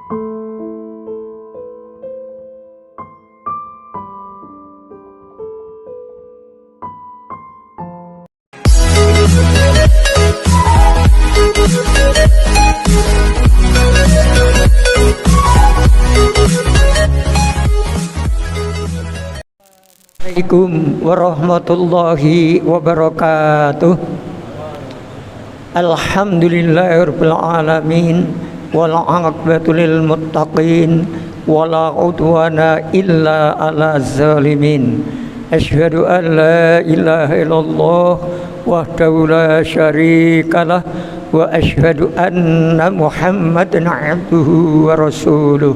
Assalamualaikum warahmatullahi wabarakatuh. Alhamdulillahirabbil alamin wal 'aqibatu lil muttaqin wala udwana illa 'alal zalimin. Asyhadu an la ilaha illallah wahdahu la syarikalah wa asyhadu anna Muhammadan 'abduhu wa rasuluh.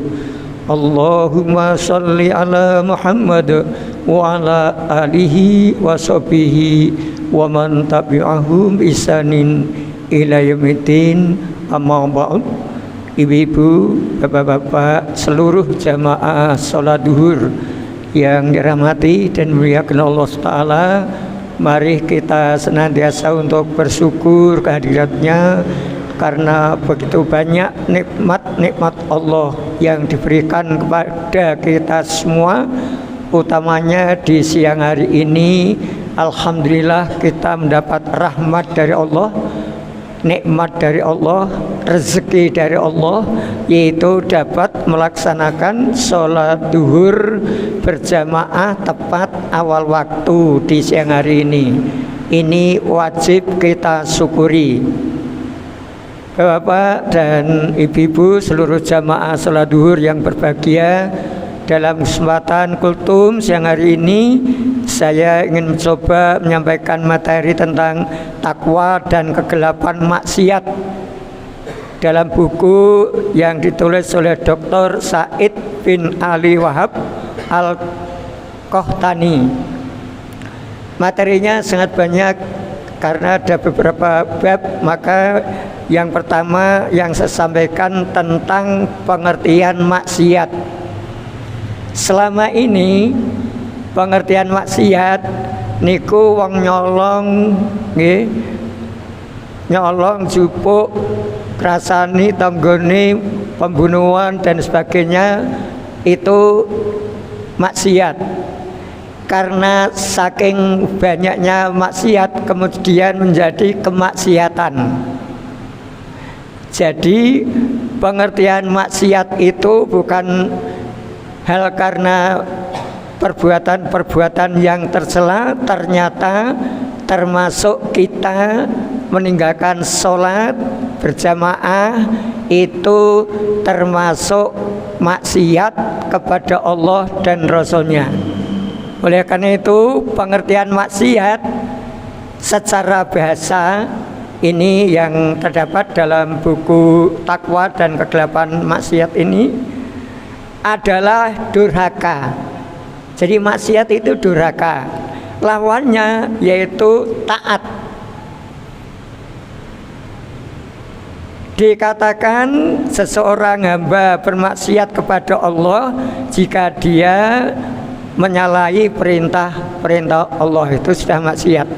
Allahumma salli ala Muhammad wa ala alihi wa sahbihi wa man tabi'ahum isanin ila yaumiddin. Amma ba'd. Ibu-ibu, bapak-bapak, seluruh jamaah salat duhur yang dirahmati dan dimuliakan Allah Ta'ala, mari kita senantiasa untuk bersyukur kehadiratnya, karena begitu banyak nikmat-nikmat Allah yang diberikan kepada kita semua, utamanya di siang hari ini. Alhamdulillah kita mendapat rahmat dari Allah, nikmat dari Allah, rezeki dari Allah, yaitu dapat melaksanakan sholat duhur berjamaah tepat awal waktu di siang hari ini. Ini wajib kita syukuri. Bapak dan ibu-ibu, seluruh jamaah sholat duhur yang berbahagia, dalam kesempatan kultum siang hari ini saya ingin mencoba menyampaikan materi tentang takwa dan kegelapan maksiat dalam buku yang ditulis oleh Dr. Said bin Ali Wahab Al-Qahtani. Materinya sangat banyak karena ada beberapa bab, maka yang pertama yang saya sampaikan tentang pengertian maksiat. Selama ini pengertian maksiat niku wong nyolong nggih, nyolong, jupuk, krasani, tanggone, pembunuhan dan sebagainya, itu maksiat. Karena saking banyaknya maksiat kemudian menjadi kemaksiatan. Jadi pengertian maksiat itu bukan hal karena perbuatan-perbuatan yang tercela, ternyata termasuk kita meninggalkan sholat berjamaah itu termasuk maksiat kepada Allah dan Rasulnya. Oleh karena itu pengertian maksiat secara bahasa ini yang terdapat dalam buku Takwa dan Kegelapan Maksiat ini adalah durhaka. Jadi maksiat itu durhaka, lawannya yaitu taat. Dikatakan seseorang hamba bermaksiat kepada Allah jika dia menyalahi perintah Allah, itu sudah maksiat.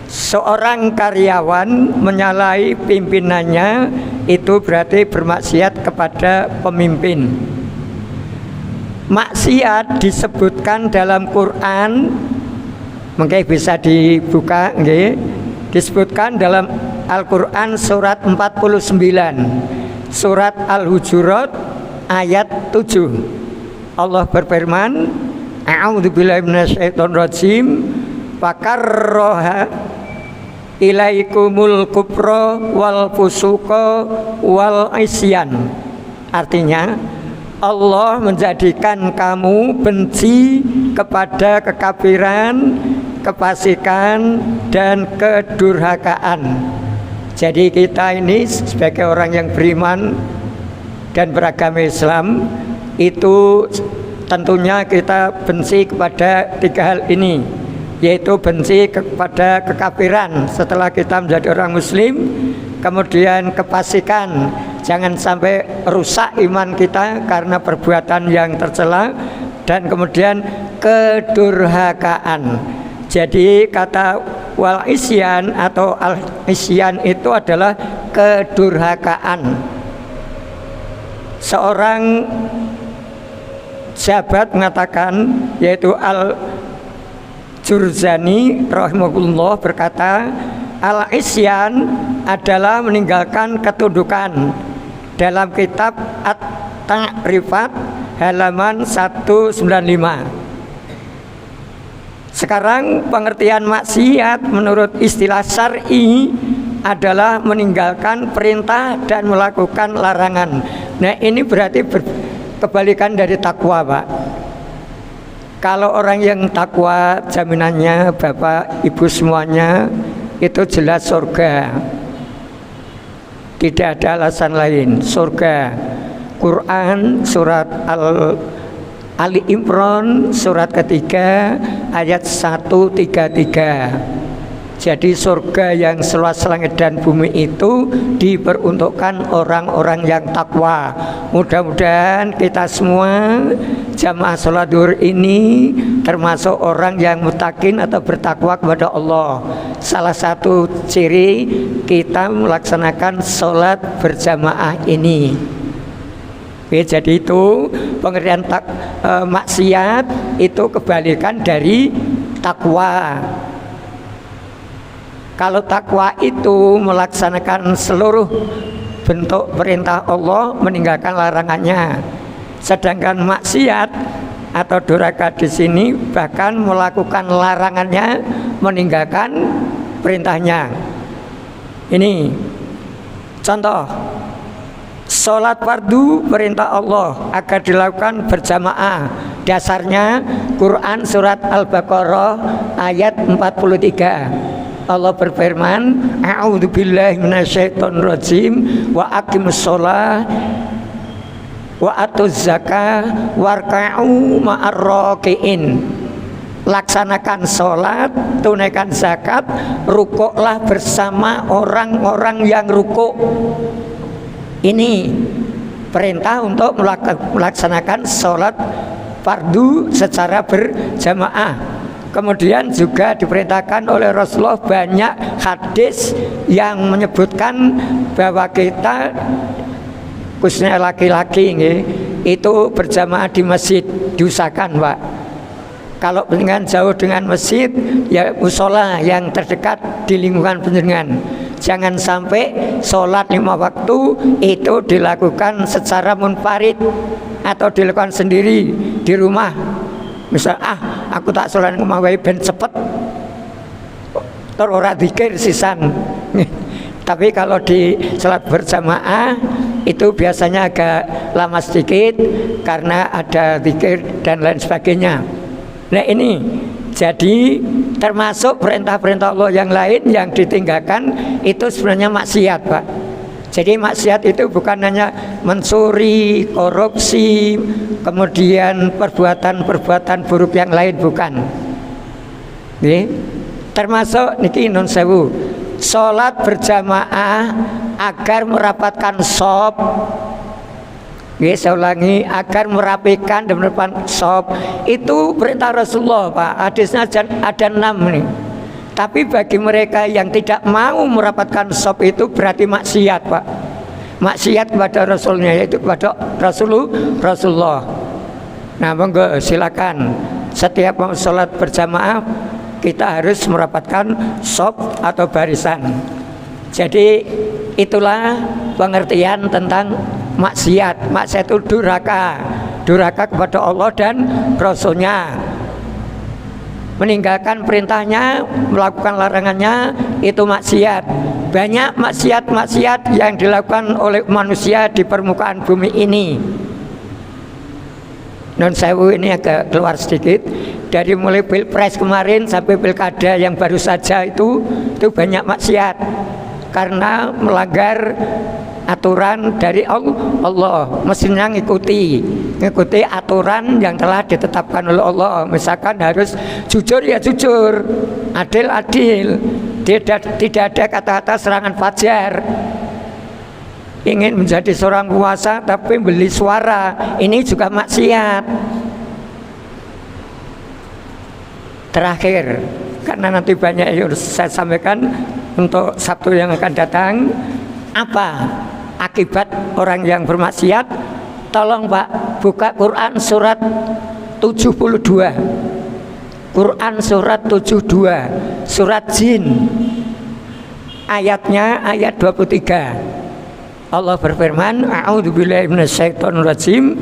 Seorang karyawan menyalahi pimpinannya, itu berarti bermaksiat kepada pemimpin. Maksiat disebutkan dalam Quran, mungkin bisa dibuka, nggih. Disebutkan dalam Al-Quran surat 49, surat Al-Hujurat ayat 7. Allah berfirman, a'udzubillahi minasyaitonirrajim, fakarroha ilaikumul kufra wal fusuqa wal isyan. Artinya Allah menjadikan kamu benci kepada kekafiran, kefasikan dan kedurhakaan. Jadi kita ini sebagai orang yang beriman dan beragama Islam, itu tentunya kita benci kepada tiga hal ini, yaitu benci kepada kekafiran setelah kita menjadi orang muslim, kemudian kefasikan, jangan sampai rusak iman kita karena perbuatan yang tercela, dan kemudian kedurhakaan. Jadi kata wal isyan atau al isyan itu adalah kedurhakaan. seorang sahabat mengatakan, yaitu Al-Jurzani rahimahullah berkata, al-isyan adalah meninggalkan ketundukan. Dalam kitab At-Ta'rifat halaman 195. Sekarang pengertian maksiat menurut istilah syar'i adalah meninggalkan perintah dan melakukan larangan. Nah, ini berarti kebalikan dari takwa, Pak. Kalau orang yang takwa, jaminannya Bapak Ibu semuanya itu jelas surga. Tidak ada alasan lain, surga. Quran surat Ali Imran surat ketiga ayat 133. Jadi surga yang seluas langit dan bumi itu diperuntukkan orang-orang yang takwa. Mudah-mudahan kita semua jamaah sholat duhur ini termasuk orang yang muttaqin atau bertakwa kepada Allah. Salah satu ciri kita melaksanakan sholat berjamaah ini. Oke, jadi itu pengertian maksiat itu kebalikan dari takwa. Kalau takwa itu melaksanakan seluruh bentuk perintah Allah, meninggalkan larangannya. Sedangkan maksiat atau durhaka di sini bahkan melakukan larangannya, meninggalkan perintahnya. Ini contoh. Sholat fardu perintah Allah agar dilakukan berjamaah. Dasarnya Quran surat Al-Baqarah ayat 43. Allah berfirman, a'udzubillahi minasyaitonirrajim wa aqimus shalah wa atuz zakah warka'u ma'ar raki'in. Laksanakan sholat, tunaikan zakat, rukuklah bersama orang-orang yang rukuk. Ini perintah untuk melaksanakan sholat fardu secara berjamaah. Kemudian juga diperintahkan oleh Rasulullah banyak hadis yang menyebutkan bahwa kita, khususnya laki-laki itu berjamaah di masjid diusahakan, Pak. Kalau dengan jauh dengan masjid, ya musola yang terdekat di lingkungan penjenengan. Jangan sampai sholat 5 waktu itu dilakukan secara munfarid atau dilakukan sendiri di rumah. Misal, aku tak sholat ngomawai ben cepet ora dzikir sisan. Tapi kalau di sholat berjamaah itu biasanya agak lama sedikit karena ada dzikir dan lain sebagainya. Nah, ini jadi termasuk perintah-perintah Allah yang lain yang ditinggalkan itu sebenarnya maksiat, Pak. Jadi maksiat itu bukan hanya mencuri, korupsi, kemudian perbuatan-perbuatan buruk yang lain, bukan. Termasuk niki nun sewu, sholat berjamaah agar merapatkan shop. Saya ulangi, agar merapikan dan merapikan shop itu perintah Rasulullah, Pak. Hadisnya ada 6 nih. Tapi bagi mereka yang tidak mau merapatkan shop itu berarti maksiat, Pak. Maksiat kepada Rasulnya, yaitu kepada Rasulullah. Nah, monggo silakan. Setiap mau sholat berjamaah kita harus merapatkan shop atau barisan. Jadi itulah pengertian tentang maksiat. Maksiat itu durhaka, durhaka kepada Allah dan Rasulnya. Meninggalkan perintahnya, melakukan larangannya, itu maksiat. Banyak maksiat-maksiat yang dilakukan oleh manusia di permukaan bumi ini. Non sewu ini agak keluar sedikit. Dari mulai pilpres kemarin sampai pilkada yang baru saja itu banyak maksiat karena melanggar aturan dari Allah. Mestinya ngikuti aturan yang telah ditetapkan oleh Allah. Misalkan harus jujur ya jujur, adil adil, tidak ada kata-kata serangan fajar. Ingin menjadi seorang penguasa tapi beli suara, ini juga maksiat. Terakhir, karena nanti banyak yang saya sampaikan untuk Sabtu yang akan datang, apa akibat orang yang bermaksiat? Tolong Pak, buka Quran surat 72. Quran surat 72, surat Jin. Ayatnya ayat 23. Allah berfirman, a'udzubillahi minasyaitonirrajim,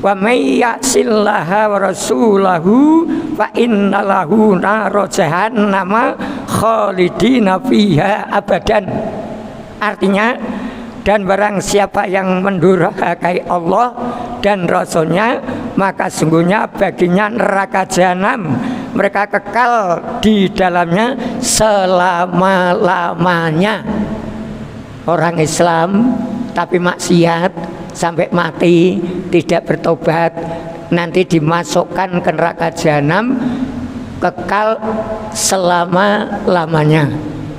wa may ya'sillaha wa rasulahu fa innalahu nar jahannama khalidina fiha abadan. Artinya, dan barang siapa yang mendurhakai Allah dan Rasulnya, maka sungguhnya baginya neraka jahanam, mereka kekal di dalamnya selama-lamanya. Orang Islam tapi maksiat sampai mati tidak bertobat, nanti dimasukkan ke neraka jahanam, kekal selama-lamanya.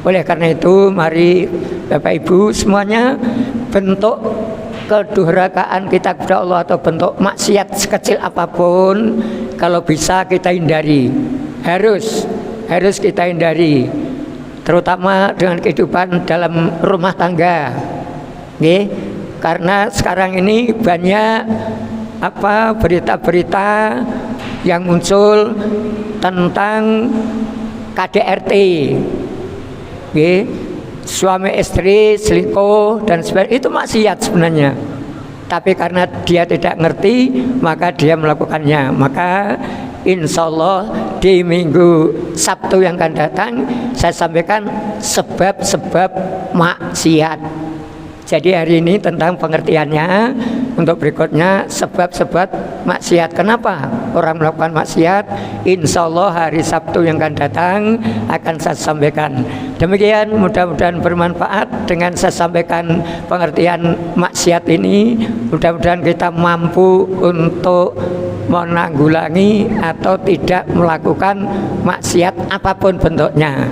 Oleh karena itu, mari Bapak Ibu semuanya, bentuk kedurhakaan kita kepada Allah atau bentuk maksiat sekecil apapun, kalau bisa kita hindari, harus kita hindari, terutama dengan kehidupan dalam rumah tangga. Nggih, karena sekarang ini banyak berita-berita yang muncul tentang KDRT. Suami istri selingkuh dan sebagainya, itu maksiat sebenarnya. Tapi karena dia tidak ngerti, maka dia melakukannya. Maka insya Allah di minggu Sabtu yang akan datang saya sampaikan sebab-sebab maksiat. Jadi hari ini tentang pengertiannya. Untuk berikutnya sebab-sebab maksiat. Kenapa orang melakukan maksiat? Insya Allah hari Sabtu yang akan datang akan saya sampaikan. Demikian, mudah-mudahan bermanfaat dengan saya sampaikan pengertian maksiat ini. Mudah-mudahan kita mampu untuk menanggulangi atau tidak melakukan maksiat apapun bentuknya.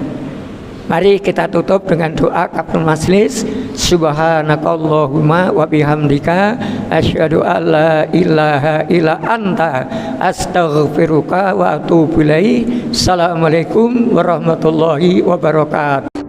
Mari kita tutup dengan doa kafaratul majelis. Subhanakallahumma wa bihamdika asyhadu an la ilaha illa anta astaghfiruka wa atubu ilaik. Assalamualaikum warahmatullahi wabarakatuh.